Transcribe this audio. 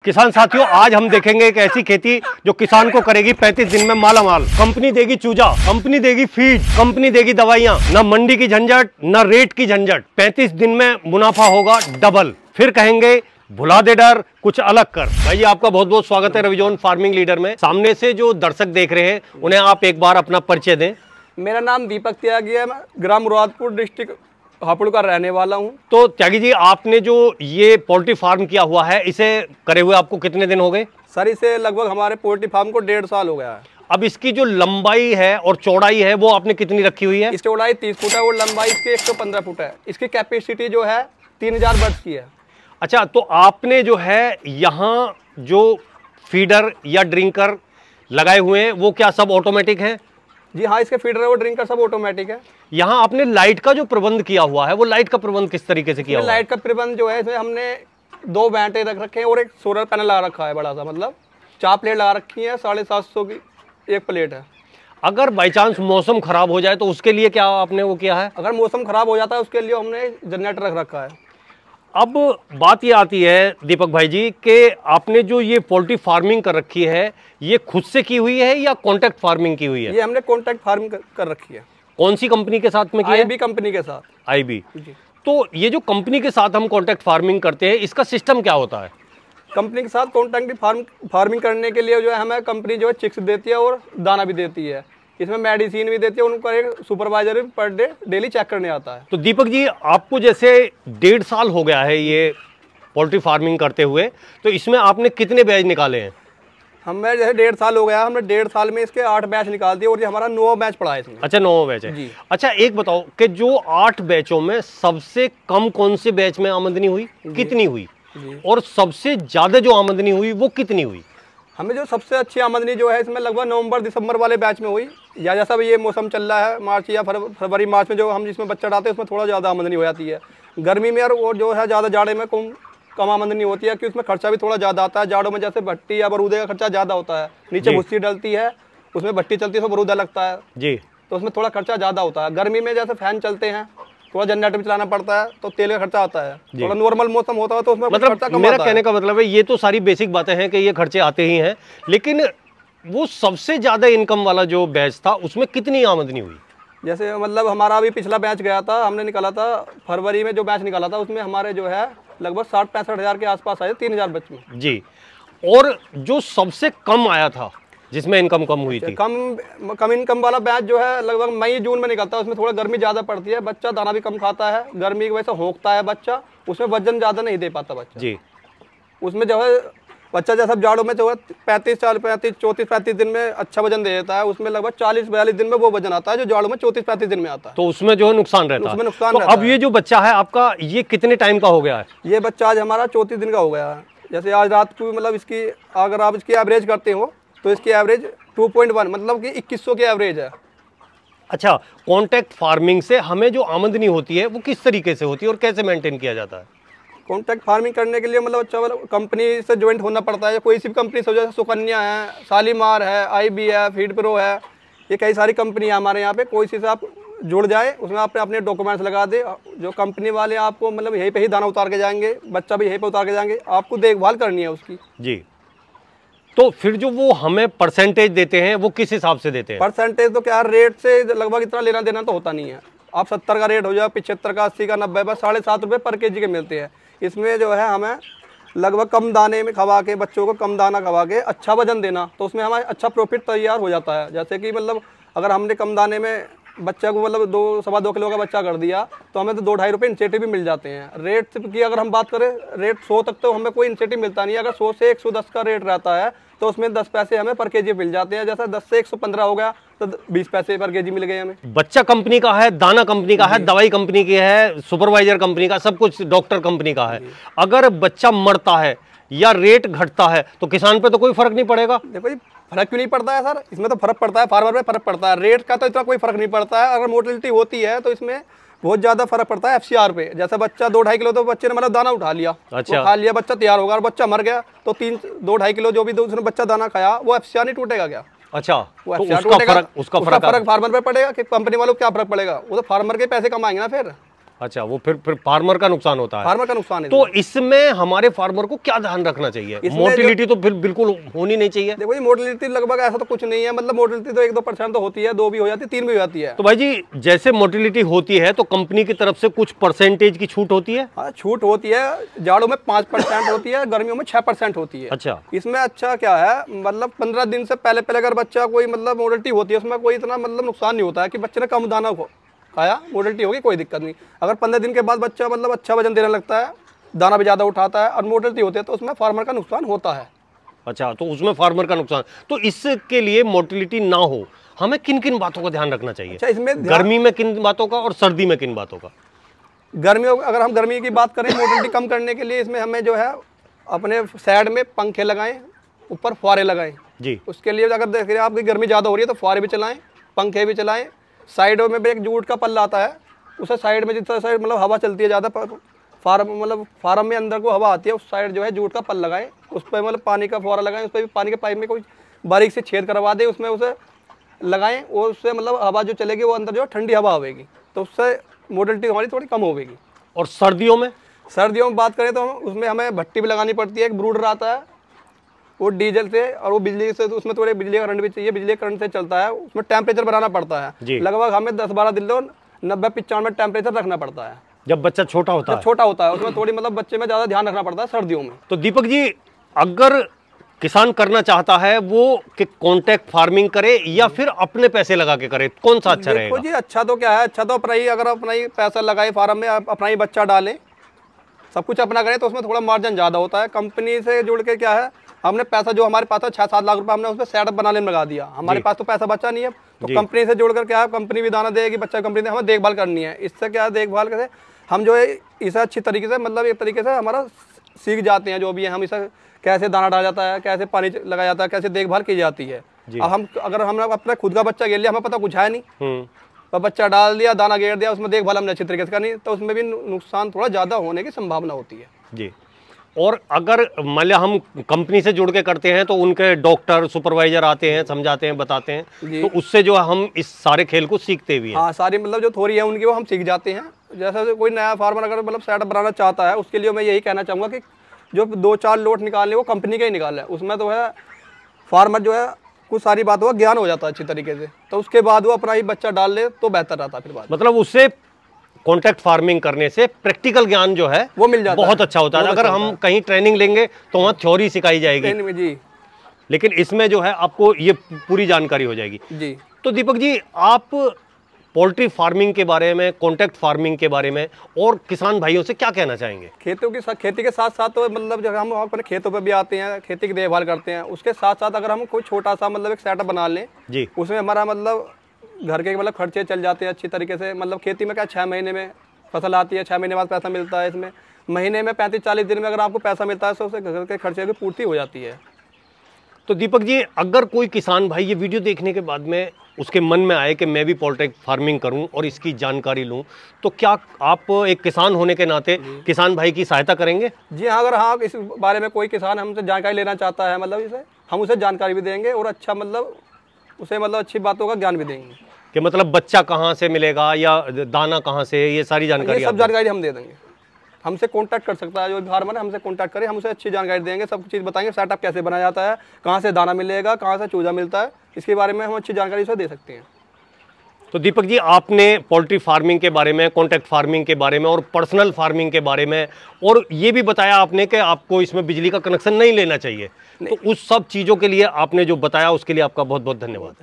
किसान साथियों, आज हम देखेंगे एक ऐसी खेती जो किसान को करेगी 35 दिन में माला माल। कंपनी देगी चूजा, कंपनी देगी फीड, कंपनी देगी दवाइयां, ना मंडी की झंझट ना रेट की झंझट। 35 दिन में मुनाफा होगा डबल। फिर कहेंगे भुला दे डर, कुछ अलग कर। भाई आपका बहुत बहुत स्वागत है रविजोन फार्मिंग लीडर में। सामने से जो दर्शक देख रहे हैं उन्हें आप एक बार अपना परिचय दें। मेरा नाम दीपक त्यागी है, मैं ग्राम मुरादपुर डिस्ट्रिक्ट हापुड़ का रहने वाला हूँ। तो त्यागी जी, आपने जो ये पोल्ट्री फार्म किया हुआ है, इसे करे हुए आपको कितने दिन हो गए? सर, इसे लगभग हमारे पोल्ट्री फार्म को 1.5 साल हो गया है। अब इसकी जो लंबाई है और चौड़ाई है वो आपने कितनी रखी हुई है? इसकी चौड़ाई 30 फुट है और लंबाई इसकी 115 फुट है। इसकी कैपेसिटी जो है 3000 बर्ड्स की है। अच्छा, तो आपने जो है यहाँ जो फीडर या ड्रिंकर लगाए हुए हैं वो क्या सब ऑटोमेटिक है? जी हाँ, इसके फीडर और ड्रिंकर सब ऑटोमेटिक है। यहाँ आपने लाइट का जो प्रबंध किया हुआ है वो लाइट का प्रबंध किस तरीके से किया हुआ है? लाइट का प्रबंध जो है इसमें हमने 2 बैटरी रख रखे हैं और एक सोलर पैनल लगा रखा है बड़ा सा, मतलब 4 प्लेट लगा रखी है। 750 की एक प्लेट है। अगर बाई चांस मौसम खराब हो जाए तो उसके लिए क्या आपने वो किया है? अगर मौसम खराब हो जाता है उसके लिए हमने जनरेटर रख रखा है। अब बात ये आती है दीपक भाई जी कि आपने जो ये पोल्ट्री फार्मिंग कर रखी है ये खुद से की हुई है या कॉन्ट्रैक्ट फार्मिंग की हुई है? ये हमने कॉन्ट्रैक्ट फार्मिंग कर रखी है। कौन सी कंपनी के साथ में की है? आईबी कंपनी के साथ। आईबी। तो ये जो कंपनी के साथ हम कॉन्ट्रैक्ट फार्मिंग करते हैं, इसका सिस्टम क्या होता है? कंपनी के साथ कॉन्ट्रैक्ट फार्मिंग करने के लिए जो है हमें कंपनी जो है चिक्स देती है और दाना भी देती है। इसमें मेडिसिन भी देती है। उनका एक सुपरवाइजर भी पर डे डेली चेक करने आता है। तो दीपक जी, आपको जैसे 1.5 साल हो गया है ये पोल्ट्री फार्मिंग करते हुए, तो इसमें आपने कितने बैच निकाले हैं? हमें जैसे 1.5 साल हो गया, हमने 1.5 साल में इसके 8 बैच निकाल दिए और ये हमारा 9वां बैच पड़ा है इसमें। अच्छा, 9वां बैच है जी। अच्छा, एक बताओ कि जो 8 बैचों में सबसे कम कौन से बैच में आमदनी हुई, कितनी हुई, और सबसे ज्यादा जो आमदनी हुई वो कितनी हुई? हमें जो सबसे अच्छी आमदनी जो है इसमें लगभग नवंबर दिसंबर वाले बैच में हुई, या जैसा भी ये मौसम चल रहा है मार्च या फरवरी मार्च में जो हम जिसमें बच्चा डालते हैं उसमें थोड़ा ज़्यादा आमदनी हो जाती है। गर्मी में और जो है ज़्यादा जाड़े में कम आमदनी होती है, क्योंकि उसमें खर्चा भी थोड़ा ज़्यादा आता है। जाड़ों में जैसे भट्टी या बरूदे का खर्चा ज़्यादा होता है, नीचे भुस्सी डलती है, उसमें भट्टी चलती है तो बरूदा लगता है जी, तो उसमें थोड़ा खर्चा ज़्यादा होता है। गर्मी में जैसे फैन चलते हैं, थोड़ा जनरेटर भी चलाना पड़ता है तो तेल का खर्चा आता है। थोड़ा नॉर्मल मौसम होता है तो उसमें मतलब खर्चा कम मेरा आता कहने का मतलब है ये तो सारी बेसिक बातें हैं कि ये खर्चे आते ही हैं, लेकिन वो सबसे ज्यादा इनकम वाला जो बैच था उसमें कितनी आमदनी हुई? जैसे मतलब हमारा अभी पिछला बैच गया था, हमने निकाला था फरवरी में जो बैच निकाला था, उसमें हमारे जो है लगभग 60-65 हज़ार के आसपास आए, 3000 बच्चे में जी। और जो सबसे कम आया था जिसमें इनकम कम हुई थी? कम इनकम वाला बैच जो है लगभग मई जून में निकलता है। उसमें थोड़ा गर्मी ज़्यादा पड़ती है, बच्चा दाना भी कम खाता है, गर्मी की वजह से होंकता है बच्चा, उसमें वजन ज़्यादा नहीं दे पाता बच्चा जी। उसमें जो है बच्चा जैसा जाड़ों में जो है 34-35 दिन में अच्छा वजन दे देता है, उसमें लगभग 40-42 दिन में वो वजन आता है जो जाड़ों में 34-35 दिन में आता है। तो उसमें जो है नुकसान रहता है। उसमें नुकसान तो रहता अब ये जो बच्चा है आपका, ये कितने टाइम का हो गया है? ये बच्चा आज हमारा 34 दिन का हो गया है। जैसे आज रात को मतलब इसकी अगर आप इसकी एवरेज करते हो तो इसकी एवरेज 2.1 मतलब कि 2100 की एवरेज है। अच्छा, कॉन्ट्रैक्ट फार्मिंग से हमें जो आमदनी होती है वो किस तरीके से होती है और कैसे मेंटेन किया जाता है? कॉन्ट्रैक्ट फार्मिंग करने के लिए मतलब अच्छा कंपनी से ज्वाइंट होना पड़ता है, या कोई सी भी कंपनी से, जैसे सुकन्या है, शालीमार है, आईबी है, फीड प्रो है, ये कई सारी कंपनी है हमारे यहाँ पे। कोई सी से आप जुड़ जाए, उसमें आपने अपने डॉक्यूमेंट्स लगा दे, जो कंपनी वाले आपको मतलब यहीं पे ही दाना उतार के जाएंगे, बच्चा भी यहीं पे उतार के जाएंगे, आपको देखभाल करनी है उसकी जी। तो फिर जो वो हमें परसेंटेज देते हैं वो किस हिसाब से देते हैं? परसेंटेज तो क्या, रेट से लगभग इतना लेना देना तो होता नहीं है। आप 70 का रेट हो जाए, 75 का, 80 का, 90, बस 7.5 रुपये पर केजी के मिलते हैं। इसमें जो है हमें लगभग कम दाने में खवा के, बच्चों को कम दाना खवा के अच्छा वजन देना, तो उसमें हमारा अच्छा प्रॉफिट तैयार हो जाता है। जैसे कि मतलब अगर हमने कम दाने में बच्चा को मतलब 2-2.25 किलो का बच्चा कर दिया तो हमें तो 2-2.5 रुपये इंसेंटिव भी मिल जाते हैं। रेट की अगर हम बात करें, रेट 100 तक तो हमें कोई इंसेंटिव मिलता नहीं है। अगर 100 से 110 का रेट रहता है तो उसमें 10 पैसे हमें पर केजी मिल जाते हैं। जैसा 10 से 115 हो गया तो 20 पैसे पर केजी मिल गए हमें। बच्चा कंपनी का है, दाना कंपनी का है, दवाई कंपनी की है, सुपरवाइजर कंपनी का, सब कुछ डॉक्टर कंपनी का है। अगर बच्चा मरता है या रेट घटता है तो किसान पे तो कोई फर्क नहीं पड़ेगा? देखो, फर्क क्यों नहीं पड़ता है सर, इसमें तो फर्क पड़ता है, फार्मर पे फर्क पड़ता है। रेट का तो इतना कोई फर्क नहीं पड़ता है। अगर मोर्टेलिटी होती है तो इसमें बहुत ज्यादा फर्क पड़ता है एफसीआर पे। जैसे बच्चा 2-2.5 किलो, तो बच्चे ने मतलब दाना उठा लिया, अच्छा, खा लिया, बच्चा तैयार होगा, और बच्चा मर गया तो 2-2.5 किलो जो भी उसने बच्चा दाना खाया वो एफसीआर नहीं टूटेगा क्या? अच्छा, वो तो उसका फर्क फर्क फार्मर पे पड़ेगा कि कंपनी वालों को क्या फर्क पड़ेगा? वो तो फार्मर के पैसे कमाएंगे ना फिर। अच्छा, वो फिर फार्मर का नुकसान होता है। फार्मर का नुकसान है। तो इसमें हमारे फार्मर को क्या ध्यान रखना चाहिए? मोटिलिटी तो फिर बिल्कुल होनी नहीं चाहिए। देखो ये मोटिलिटी लगभग ऐसा तो कुछ नहीं है, मतलब मोटिलिटी तो 1-2% तो होती है, 2 भी हो जाती है, 3 भी हो जाती है। तो भाई जी जैसे मोटिलिटी होती है तो कंपनी की तरफ से कुछ परसेंटेज की छूट होती है? हाँ, छूट होती है। जाड़ों में 5% होती है, गर्मियों में 6% होती है। अच्छा, इसमें अच्छा क्या है, मतलब 15 दिन से पहले अगर बच्चा कोई मतलब मोटिलिटी होती है, उसमें कोई इतना मतलब नुकसान नहीं होता है कि बच्चे ने कम दाना खाया, मोटिलिटी होगी कोई दिक्कत नहीं। अगर 15 दिन के बाद बच्चा मतलब अच्छा वजन देने लगता है, दाना भी ज़्यादा उठाता है और मोटिलिटी होती है, तो उसमें फार्मर का नुकसान होता है। अच्छा, तो उसमें फार्मर का नुकसान। तो इसके लिए मोटिलिटी ना हो हमें किन किन बातों का ध्यान रखना चाहिए? अच्छा, इसमें गर्मी में किन बातों का और सर्दी में किन बातों का? गर्मियों, अगर हम गर्मी की बात करें मोटिलिटी कम करने के लिए, इसमें हमें जो है अपने साइड में पंखे लगाएं, ऊपर फुहारे लगाएं जी। उसके लिए अगर देख रहे हैं आपकी गर्मी ज़्यादा हो रही है तो फुहारे भी चलाएं, पंखे भी चलाएं। साइडों में भी एक जूट का पल्ला आता है, उसे साइड में जितना साइड मतलब हवा चलती है ज़्यादा, फार्म में अंदर को हवा आती है, उस साइड जो है जूट का पल्ला लगाएं, उस पर मतलब पानी का फुहारा लगाएं, उस पर भी पानी के पाइप में कोई बारीक से छेद करवा दें, उसमें उसे लगाएं और उससे मतलब हवा जो चलेगी वो अंदर जो है ठंडी हवा आवेगी, तो उससे मोटिलिटी हमारी थोड़ी कम होगी। और सर्दियों में? सर्दियों में बात करें तो उसमें हमें भट्टी भी लगानी पड़ती है, एक ब्रूडर आता है वो डीजल से और वो बिजली से, तो उसमें थोड़े बिजली का करंट भी चाहिए, बिजली के करंट से चलता है, उसमें टेम्परेचर बनाना पड़ता है। लगभग हमें 10-12 दिन 90-95 टेम्परेचर रखना पड़ता है जब बच्चा छोटा होता है। छोटा होता है उसमें थोड़ी मतलब बच्चे में ज़्यादा ध्यान रखना पड़ता है सर्दियों में। तो दीपक जी अगर किसान करना चाहता है वो कि कॉन्ट्रैक्ट फार्मिंग करे या फिर अपने पैसे लगा के करे, कौन सा अच्छा रहेगा? देखो जी अच्छा तो क्या है, अच्छा तो अपना ही, अगर अपना ही पैसा लगाए फार्म में, अपना ही बच्चा डालें, सब कुछ अपना करें तो उसमें थोड़ा मार्जिन ज़्यादा होता है। कंपनी से जुड़ के क्या है, हमने पैसा जो हमारे पास था 6-7 लाख रुपए हमने उसमें सेटअप बनाने में लगा दिया, हमारे पास तो पैसा बचा नहीं है, तो कंपनी से जुड़कर क्या है, कंपनी भी दाना देगी, बच्चा कंपनी ने हमें देखभाल करनी है। इससे क्या है, देखभाल कैसे हम जो है इसे अच्छी तरीके से मतलब एक तरीके से हमारा सीख जाते हैं जो भी है, हम इसे कैसे दाना डाला जाता है, कैसे पानी लगाया जाता है, कैसे देखभाल की जाती है। अब हम अगर हमने अपना खुद का बच्चा घेर लिया, हमें पता कुछ है नहीं, तो बच्चा डाल दिया, दाना घेर दिया, उसमें देखभाल हमने अच्छी तरीके से करनी, तो उसमें भी नुकसान थोड़ा ज़्यादा होने की संभावना होती है जी। और अगर मान लिया हम कंपनी से जुड़ के करते हैं तो उनके डॉक्टर सुपरवाइजर आते हैं, समझाते हैं, बताते हैं, तो उससे जो हम इस सारे खेल को सीखते भी हैं। हाँ, सारी मतलब जो थोड़ी है उनकी वो हम सीख जाते हैं। जैसे कोई नया फार्मर अगर मतलब सेटअप बनाना चाहता है, उसके लिए मैं यही कहना चाहूँगा कि जो 2-4 लोट निकालने वो कंपनी का ही निकाले, उसमें तो है फार्मर जो है कुछ सारी बातों का ज्ञान हो जाता है अच्छी तरीके से, तो उसके बाद वो अपना ही बच्चा डाल ले तो बेहतर रहता है। फिर बाद मतलब उससे कॉन्ट्रैक्ट फार्मिंग करने से प्रैक्टिकल ज्ञान जो है वो मिल जाता है, बहुत अच्छा होता है। अगर हम कहीं ट्रेनिंग लेंगे तो वहाँ थ्योरी सिखाई जाएगी जी, लेकिन इसमें जो है आपको ये पूरी जानकारी हो जाएगी जी। तो दीपक जी आप पोल्ट्री फार्मिंग के बारे में, कॉन्ट्रैक्ट फार्मिंग के बारे में और किसान भाइयों से क्या कहना चाहेंगे? खेती के साथ साथ तो मतलब जब हम अपने खेतों पे भी आते हैं, खेती की देखभाल करते हैं, उसके साथ साथ अगर हम कोई छोटा सा मतलब एक सेटअप बना लें जी, उसमें हमारा मतलब घर के मतलब खर्चे चल जाते हैं अच्छी तरीके से। मतलब खेती में क्या 6 महीने में फसल आती है, 6 महीने बाद पैसा मिलता है, इसमें महीने में 35-40 दिन में अगर आपको पैसा मिलता है तो उससे घर के खर्चे की पूर्ति हो जाती है। तो दीपक जी अगर कोई किसान भाई ये वीडियो देखने के बाद में उसके मन में आए कि मैं भी पोल्ट्री फार्मिंग करूं और इसकी जानकारी लूं, तो क्या आप एक किसान होने के नाते किसान भाई की सहायता करेंगे? जी हाँ, अगर हाँ इस बारे में कोई किसान हमसे जानकारी लेना चाहता है, मतलब इसे हम उसे जानकारी भी देंगे और अच्छा मतलब उसे मतलब अच्छी बातों का ज्ञान भी देंगे कि मतलब बच्चा कहाँ से मिलेगा या दाना कहाँ से, ये सारी जानकारी, ये सब जानकारी हम दे देंगे। हमसे कांटेक्ट कर सकता है जो फार्मर है, हमसे कांटेक्ट करें, हम उसे अच्छी जानकारी देंगे, सब चीज़ बताएंगे, सेटअप कैसे बनाया जाता है, कहाँ से दाना मिलेगा, कहाँ से चूजा मिलता है, इसके बारे में हम अच्छी जानकारी उसे दे सकते हैं। तो दीपक जी आपने पोल्ट्री फार्मिंग के बारे में, कॉन्ट्रैक्ट फार्मिंग के बारे में और पर्सनल फार्मिंग के बारे में, और ये भी बताया आपने कि आपको इसमें बिजली का कनेक्शन नहीं लेना चाहिए, तो उस सब चीज़ों के लिए आपने जो बताया उसके लिए आपका बहुत बहुत धन्यवाद।